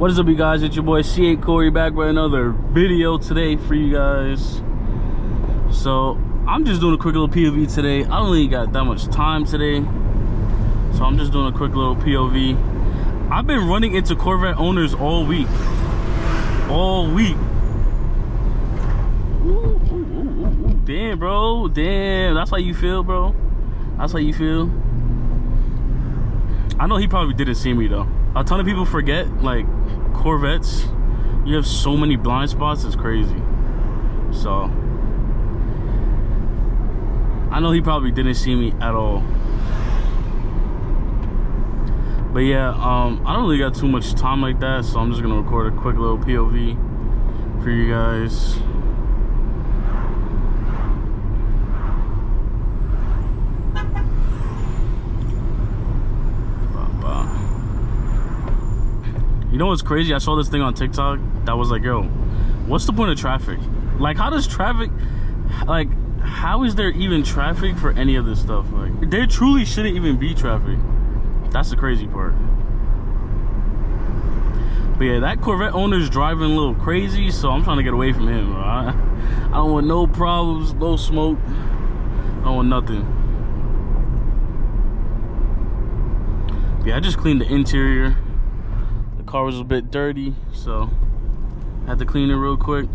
What is up, you guys? It's your boy C8 Corey back with another video today for you guys. So I'm just doing a quick little POV today. I don't really got that much time today, so I'm just doing a quick little POV. I've been running into Corvette owners all week. Ooh, damn, bro. Damn, that's how you feel, bro. That's how you feel. I know he probably didn't see me though. A ton of people forget, like, Corvettes, you have so many blind spots, it's crazy. So I know he probably didn't see me at all. But yeah, I don't really got too much time like that, so I'm just gonna record a quick little POV for you guys. You know what's crazy? I saw this thing on TikTok that was like, yo, what's the point of traffic? Like, how does traffic, like, how is there even traffic for any of this stuff? Like, there truly shouldn't even be traffic. That's the crazy part. But yeah, that Corvette owner's driving a little crazy, so I'm trying to get away from him, bro. I don't want no problems, no smoke. I don't want nothing. Yeah, I just cleaned the interior. Car was a bit dirty, so I had to clean it real quick.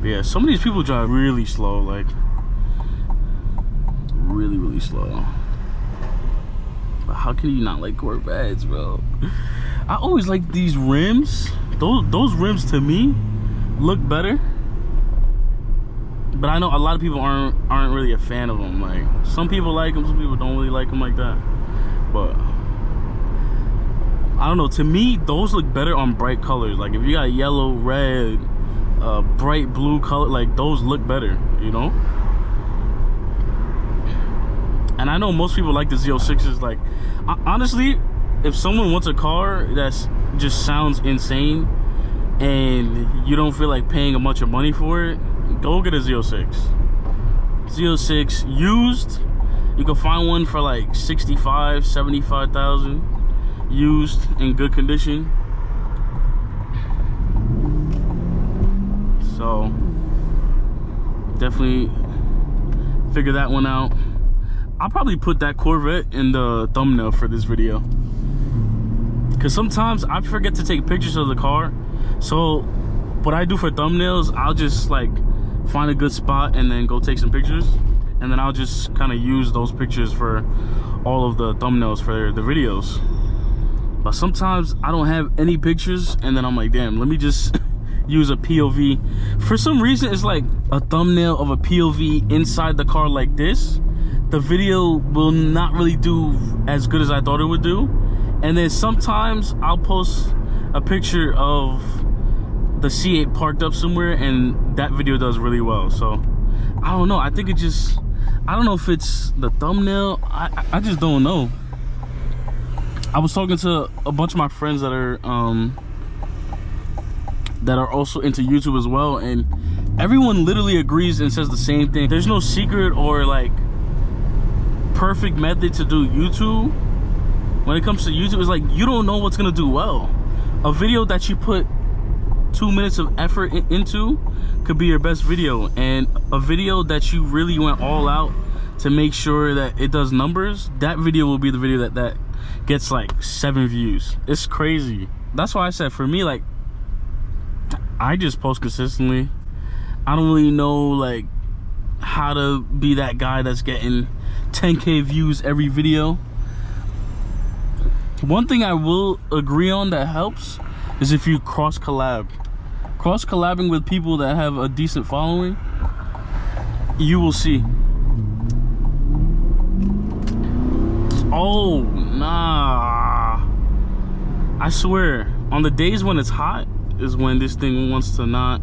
But yeah, some of these people drive really slow, like really slow. But how can you not like Corvettes, bro? I always like these rims. Those rims to me look better. But I know a lot of people aren't really a fan of them. Like, some people like them, some people don't really like them like that. But I don't know, to me those look better on bright colors. Like, if you got yellow, red, bright blue color, like, those look better, you know. And I know most people like the Z06s. Like, honestly, if someone wants a car that's just sounds insane and you don't feel like paying a bunch of money for it, go get a Z06. Z06 used. You can find one for like 65, 75,000 used in good condition. So definitely figure that one out. I'll probably put that Corvette in the thumbnail for this video, because sometimes I forget to take pictures of the car. So what I do for thumbnails, I'll just like find a good spot and then go take some pictures, and then I'll just kind of use those pictures for all of the thumbnails for the videos. But sometimes I don't have any pictures, and then I'm like, damn, let me just use a POV. For some reason, it's like a thumbnail of a POV inside the car like this. The video will not really do as good as I thought it would do. And then sometimes I'll post a picture of the C8 parked up somewhere, and that video does really well. So I don't know, I think it just, I don't know if it's the thumbnail. I just don't know. I was talking to a bunch of my friends that are also into YouTube as well, and everyone literally agrees and says the same thing. There's no secret or like perfect method to do YouTube. When it comes to YouTube, it's like, you don't know what's gonna do well. A video that you put 2 minutes of effort into could be your best video, and a video that you really went all out to make sure that it does numbers, that video will be the video that gets like 7 views. It's crazy. That's why I said, for me, like, I just post consistently. I don't really know like how to be that guy that's getting 10K views every video. One thing I will agree on that helps is if you cross collabing with people that have a decent following, you will see. Oh nah, I swear, on the days when it's hot is when this thing wants to not.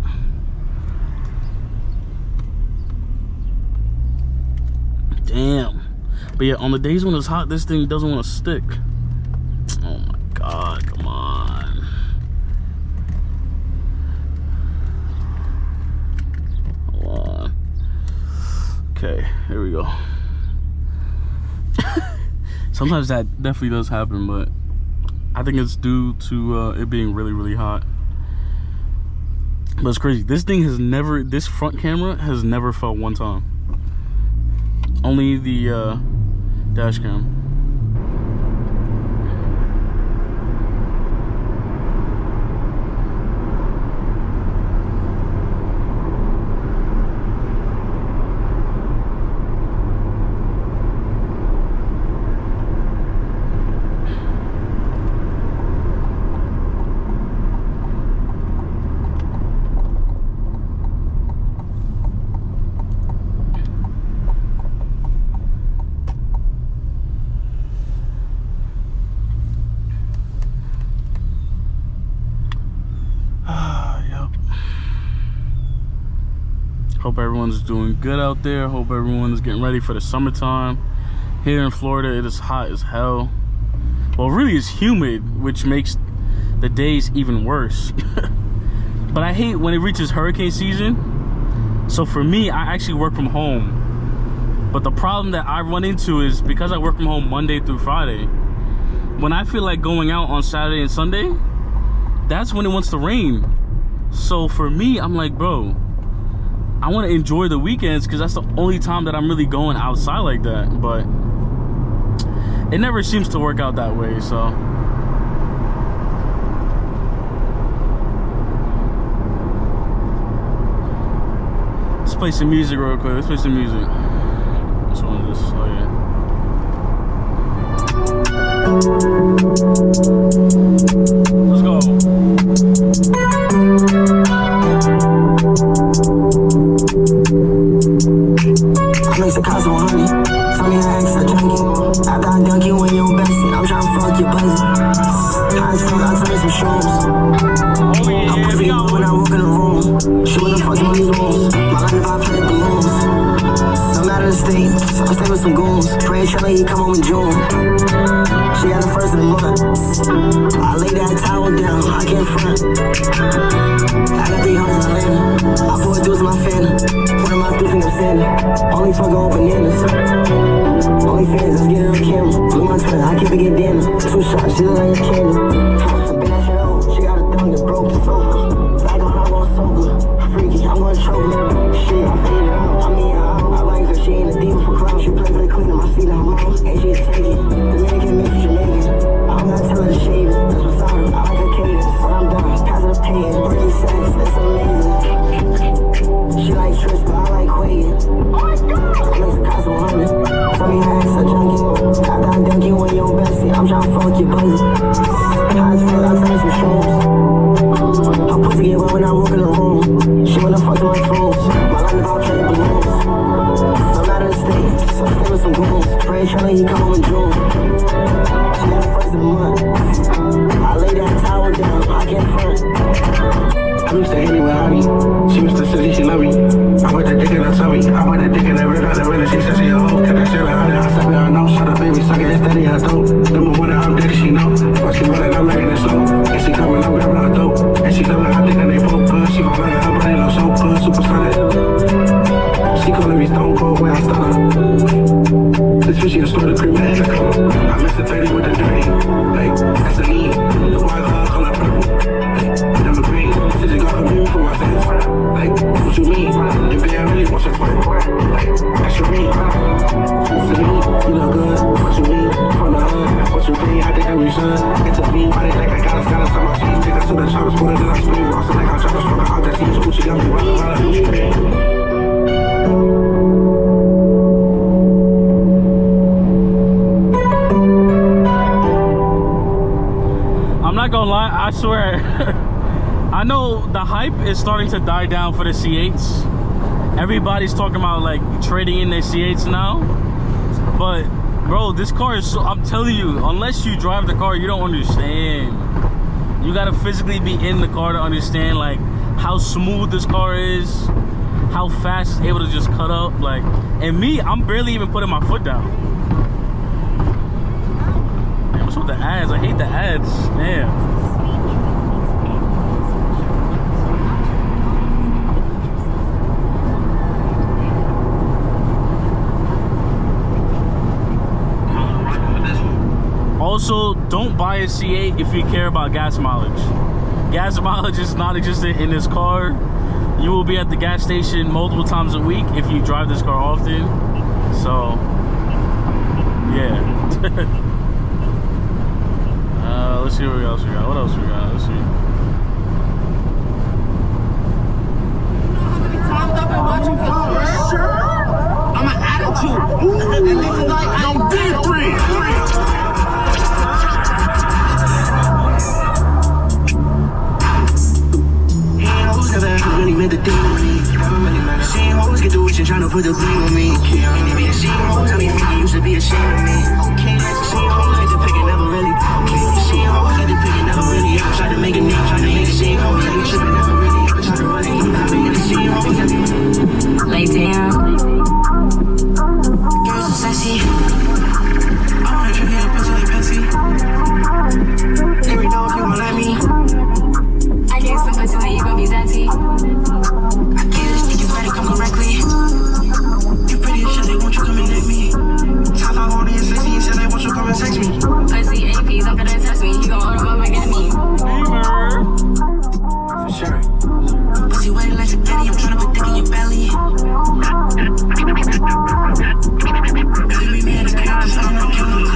Damn. But yeah, on the days when it's hot, this thing doesn't want to stick. Oh my god, come on. Hold on. Okay, here we go. Sometimes that definitely does happen, but I think it's due to it being really, really hot. But it's crazy. This thing has never, this front camera has never fell one time. Only the dash cam. Hope everyone's doing good out there. Hope everyone's getting ready for the summertime. Here in Florida, it is hot as hell. Well, really it's humid, which makes the days even worse. But I hate when it reaches hurricane season. So for me, I actually work from home. But the problem that I run into is because I work from home Monday through Friday, when I feel like going out on Saturday and Sunday, that's when it wants to rain. So for me, I'm like, bro, I want to enjoy the weekends because that's the only time that I'm really going outside like that. But it never seems to work out that way, so. Let's play some music real quick. Let's play some music. This one is this. Oh yeah. Let's go. The cost of honey, tell me how extra junkie. After I dunk you when you're bestie, I'm tryna fuck your pussy. High as fuck, I tell me some shrooms. I'm pussy when I walk in the room. She wanna fuck in these rooms. My life if I play balloons. No matter the state, I stay with some goons. Pray Charlie, he come home in June. She got the first of the month. I lay that towel down, I can't front. I got 300 in Atlanta. I pour dudes in my Fanta. One of my dudes think I'm Santa. Only fuck on bananas. Only fans, let's get it on camera. Blue Montana, I keep it get dinner. 2 shots, she look like a candle. Been that shit old, she got a thumb that broke the sofa. Back on, I want sober. Freaky, I'm gonna choke her. Shit, I figured it out. I mean, I like her, she ain't a diva for clown. She play for the cleaner, my feet on mom. And she take it. Dominican, mix Jamaican. I'm not telling her to shave it. That's what's on her. I like her cadence. When I'm done, pass her the paying. Brain sex, that's amazing. She like Trish, but I like Quagan. I make the cost of 100. Tell me how extra junkie. After I dunk you when you're bestie, I'm tryna fuck your pussy. High as fuck, I tell me some shrooms. Her pussy get wet when I walk in the room. She wanna fuck my phones. My life if I play balloons. No matter the state, so I stay with some goons. Pray Charlie, he come home in June. She got the first of the month. I lay that towel down, I can't front. I used to hit it with honey. She used to say she love me. I put that dick in her tummy. I put that dick in her red out the window. She said she a hoe. Cut that shit like honey. I said, I know. Shut up, baby. Suck it. It's steady. I don't. Number one, I'm dead. She know. But she running, I'm making it slow. And she coming, I'm grabbing her dope. And she loving her dick and they poke. She gon' like her body, no soap. Super solid. She calling me stone cold when I stutter. This bitch, she a store the cream and the color. I miss the 30 with the dirty. Hey, that's a need. The white color purple. Hey, never green. Since you got a move for my sins. Like, what you mean? You be I really want your friend. Like, that's your mean. To me, you look good. What you mean? From the hood. What you mean? I think I we should intervene. Why they think I got us on my cheese? Take us to the choppers, put it in our speed. Also like I'm choppers from the object. Gucci got me running around a new street. I'm not gonna lie, I swear. I know the hype is starting to die down for the C8s. Everybody's talking about like trading in their C8s now. But bro, this car is so, I'm telling you, unless you drive the car, you don't understand. You gotta physically be in the car to understand like how smooth this car is, how fast it's able to just cut up. Like, and me, I'm barely even putting my foot down. Man, what's with the ads? I hate the ads. Man. Also, don't buy a C8 if you care about gas mileage. Gas mileage is not existent in this car. You will be at the gas station multiple times a week if you drive this car often. So, yeah. Let's see what else we got. What else we got? Let's see. I'm an attitude. And this is like, yo, D3. Really meant the thing on me. Seeing hoes get the wish and trying to put the blame on me. Seeing hoes tell me you used to be ashamed of me. Seeing hoes like the pick and never really. Seeing hoes like the pick and never really. I tried to make a name, tried to make it. Seeing hoes like you tripping never really. I tried to run it, seeing hoes like lay down. Girls so sexy. I wanna drink in a pussy like Pepsi. Let me know if you gon' let me. I get some pussy that you gon' be zesty. I get this nigga better come correctly. You pretty as shit, they want you come and neck me. Top 5 on the sexy and shit, they want you come and sex me. Pussy APs, I'm gonna test me. You gon' order up and get me. For sure. Pussy wet like spaghetti, I'm tryna put dick in your belly. Gotta meet me at the crib, cause I'm not killing.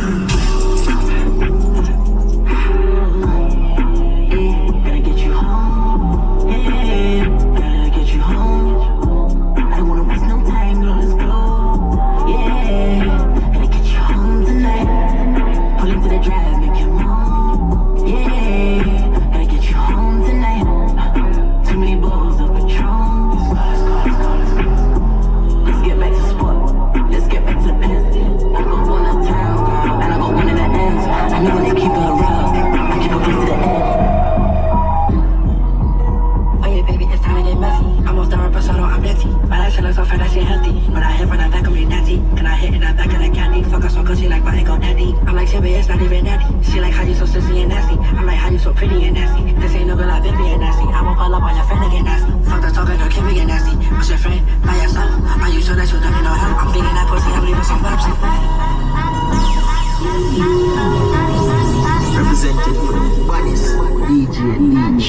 Represented for the baddest DJ D3.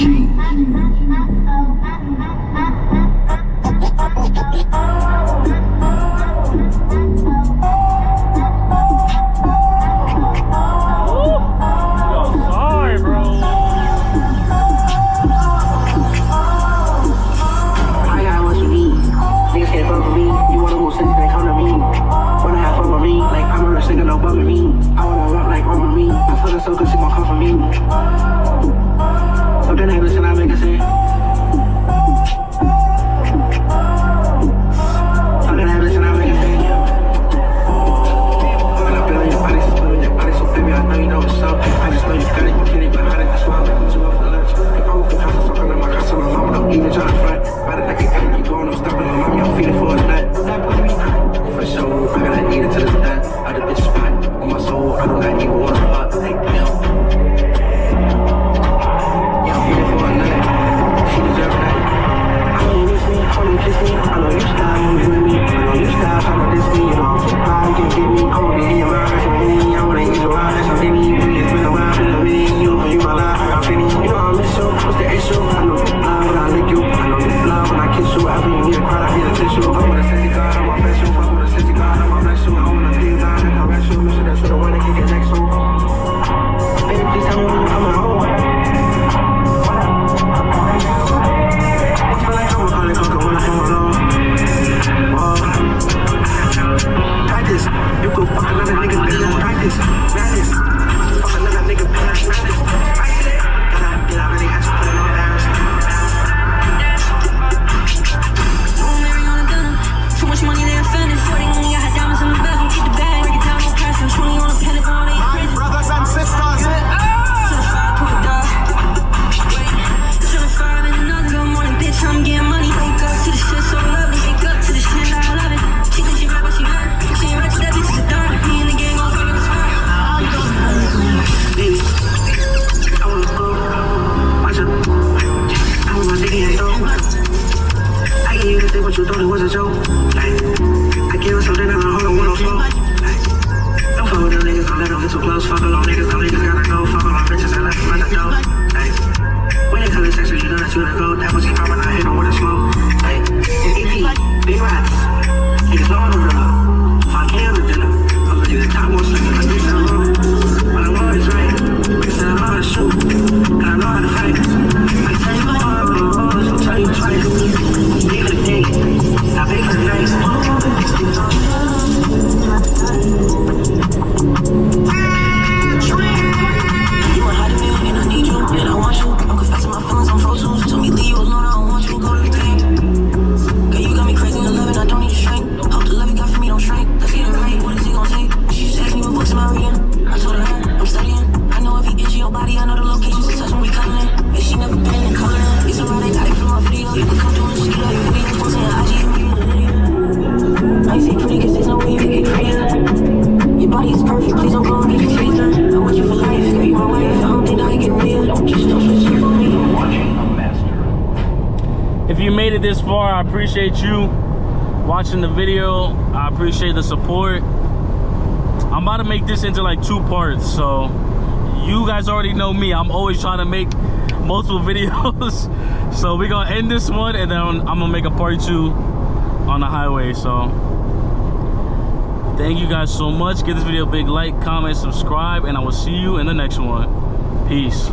life ain't pretty, cause there's no way you make it prettier. Your body is perfect, please don't go and get your face done. I want you for life, girl, you my wife. I don't think I can get real. Just don't switch up on me. If you made it this far, I appreciate you watching the video. I appreciate the support. I'm about to make this into like 2 parts, so you guys already know me. I'm always trying to make multiple videos. So we're gonna end this one, and then I'm gonna make a part 2 on the highway. So thank you guys so much. Give this video a big like, comment, subscribe, and I will see you in the next one. Peace.